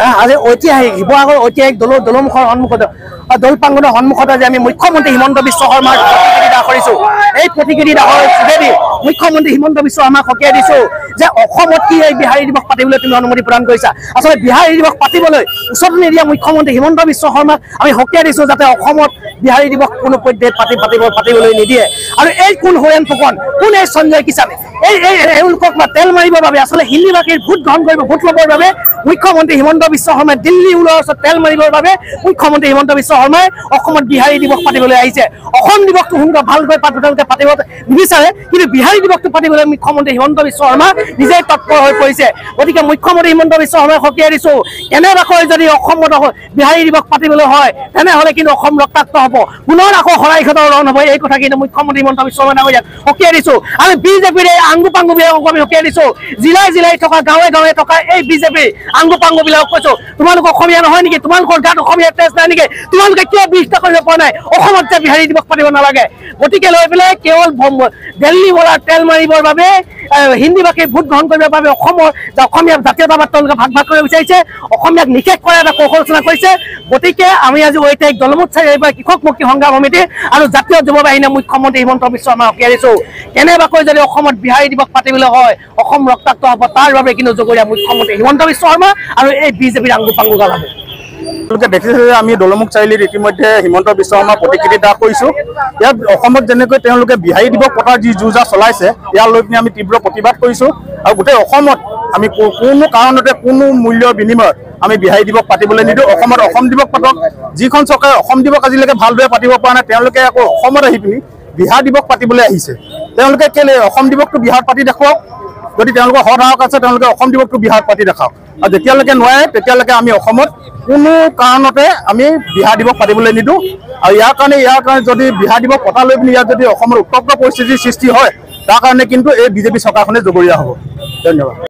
আজি ঐতিহাসিক শিৱসাগৰ ঐতিহাসিক দলমুখৰ সন্মুখত দল প্ৰাংগণৰ সন্মুখত আজি আমি মুখ্যমন্ত্ৰী হিমন্ত বিশ্ব শৰ্মাৰ প্ৰতিকৃতি দাহ কৰিছোঁ। এই প্ৰতিকৃতি দাহৰ যোগেদি মুখ্যমন্ত্ৰী হিমন্ত বিশ্ব শৰ্মাক সকীয়াই দিছোঁ যে অসমত কি এই বিহাৰী দিৱস পাতিবলৈ তুমি অনুমতি প্ৰদান কৰিছা। আচলতে বিহাৰী দিৱস পাতিবলৈ উচত নিদিয়া মুখ্যমন্ত্ৰী হিমন্ত বিশ্ব শৰ্মাক আমি সকীয়াই দিছোঁ যাতে অসমত বিহাৰী দিৱস কোনো পৰ্যায়ত পাতিবলৈ নিদিয়ে। আৰু এই কোন হৰেণ ফুকন, কোন এই সঞ্জয় কিষাণ, এওঁলোকক তেল মাৰিবৰ বাবে আচলতে হিন্দীভাষীৰ ভোট গ্ৰহণ কৰিব, ভোট ল'বৰ বাবে মুখ্যমন্ত্ৰী হিমন্ত বিশ্ব শৰ্মাই দিল্লী ওলোৱাৰ ওচৰত তেল মাৰিবৰ বাবে মুখ্যমন্ত্ৰী হিমন্ত বিশ্ব শৰ্মাই অসমত বিহাৰী দিৱস পাতিবলৈ আহিছে। অসম দিৱসটো সোনকালে ভালকৈ তেওঁলোকে পাতিব নিবিচাৰে, কিন্তু বিহাৰী দিৱসটো পাতিবলৈ মুখ্যমন্ত্ৰী হিমন্ত বিশ্ব শৰ্মা নিজেই তৎপৰ হৈ পৰিছে। গতিকে মুখ্যমন্ত্ৰী হিমন্ত বিশ্ব শৰ্মাই সকীয়াই দিছোঁ কেনেবাকৈ যদি অসমত বিহাৰী দিৱস পাতিবলৈ হয় তেনেহ'লে কিন্তু অসম ৰক্তাক্ত হ'ব, পুনৰ আকৌ শৰাইঘাটৰ ৰণ হ'ব। এই কথা কিন্তু মুখ্যমন্ত্ৰী হিমন্ত বিশ্ব শৰ্মাই সকীয়াই দিছোঁ। আৰু বিজেপিৰ এই আংগু পাংগু বিলাকক আমি সকীয়াই দিছোঁ। জিলাই জিলাই থকা গাঁৱে গাঁৱে থকা এই বিজেপিৰ আংগু পাংগু বিলাকক কৈছোঁ, তোমালোক অসমীয়া নহয় নেকি? তোমালোকৰ গাত অসমীয়া তেজ নাই নেকি? তোমালোকে কিয় বিৰোধিতা কৰিব পৰা নাই? অসমত যে বিহাৰী দিৱস পাতিব নালাগে। গতিকে লৈ পেলাই কেৱল দিল্লী বলাৰ তেল মাৰিবৰ বাবে হিন্দীভাষী ভোট গ্ৰহণ কৰিবৰ বাবে অসমীয়া জাতীয়তাবাদ তেওঁলোকে ভাগ ভাগ কৰিব বিচাৰিছে, অসমীয়াক নিষেধ কৰাৰ এটা কৌশলচনা কৰিছে। গতিকে আমি আজি ঐতিহাসিক দলমুখ চাৰিআলিৰ কৃষক মুক্তি সংগ্ৰাম সমিতি আৰু জাতীয় যুৱ বাহিনীয়ে মুখ্যমন্ত্ৰী হিমন্ত বিশ্ব শৰ্মাক সকীয়াই দিছোঁ। কেনেবাকৈ যদি অসমত বিহাৰী দিৱস পাতিবলৈ হয় অসম ৰক্তাক্ত হ'ব, তাৰ বাবে কিন্তু জগৰীয়া মুখ্যমন্ত্ৰী হিমন্ত বিশ্ব শৰ্মা আৰু এই বিজেপিৰ আংগু পাংগু গালাব। তেওঁলোকে দেখিছে যে আমি দলমুখ চাৰিআলিত ইতিমধ্যে হিমন্ত বিশ্ব শৰ্মাৰ প্ৰতিকৃতি দাহ কৰিছোঁ। ইয়াত অসমত যেনেকৈ তেওঁলোকে বিহাৰী দিৱস পতাৰ যি যুঁজা চলাইছে ইয়াক লৈ পিনে আমি তীব্ৰ প্ৰতিবাদ কৰিছোঁ। আৰু গোটেই অসমত আমি কোনো কাৰণতে কোনো মূল্যৰ বিনিময়ত আমি বিহাৰী দিৱস পাতিবলৈ নিদিওঁ। অসমত অসম দিৱস পাতক। যিখন চৰকাৰে অসম দিৱস আজিলৈকে ভালদৰে পাতিব পৰা নাই তেওঁলোকে আকৌ অসমত আহি পিনি বিহাৰ দিৱস পাতিবলৈ আহিছে। তেওঁলোকে কেলে অসম দিৱসটো বিহাৰত পাতি দেখুৱাওক, যদি তেওঁলোকৰ সৎসাহস আছে তেওঁলোকে অসম দিৱসটো বিহাৰত পাতি দেখাওক। আৰু যেতিয়ালৈকে নোৱাৰে তেতিয়ালৈকে আমি অসমত কোনো কাৰণতে আমি বিহাৰ দিৱস পাতিবলৈ নিদিওঁ। আৰু ইয়াৰ কাৰণে যদি বিহাৰ দিৱস পতা লৈ পিনি ইয়াত যদি অসমৰ উত্তপ্ত পৰিস্থিতিৰ সৃষ্টি হয় তাৰ কাৰণে কিন্তু এই বিজেপি চৰকাৰখনে জগৰীয়া হ'ব। ধন্যবাদ।